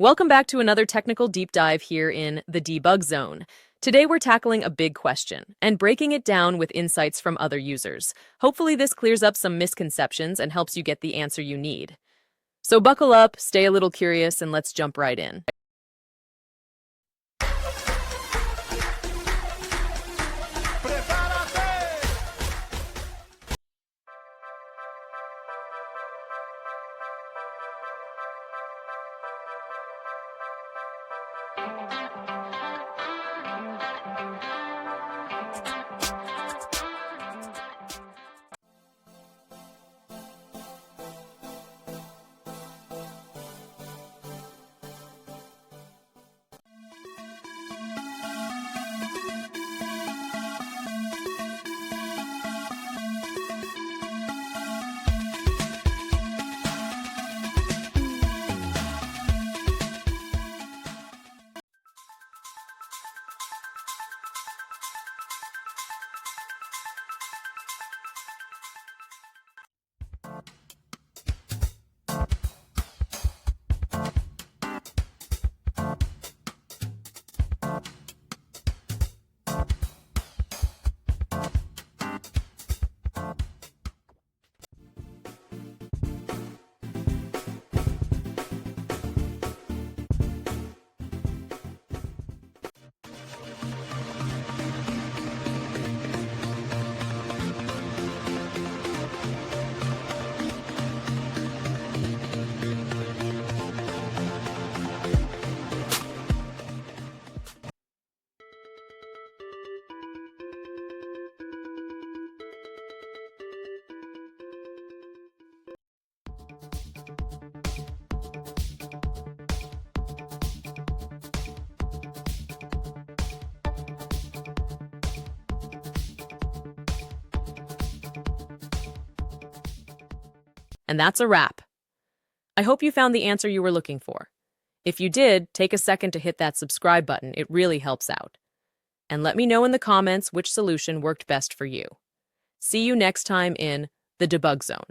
Welcome back to another technical deep dive here in the Debug Zone. Today we're tackling a big question and breaking it down with insights from other users. Hopefully this clears up some misconceptions and helps you get the answer you need. So buckle up, stay a little curious, and let's jump right in. And that's a wrap. I hope you found the answer you were looking for. If you did, take a second to hit that subscribe button. It really helps out. And let me know in the comments which solution worked best for you. See you next time in the Debug Zone.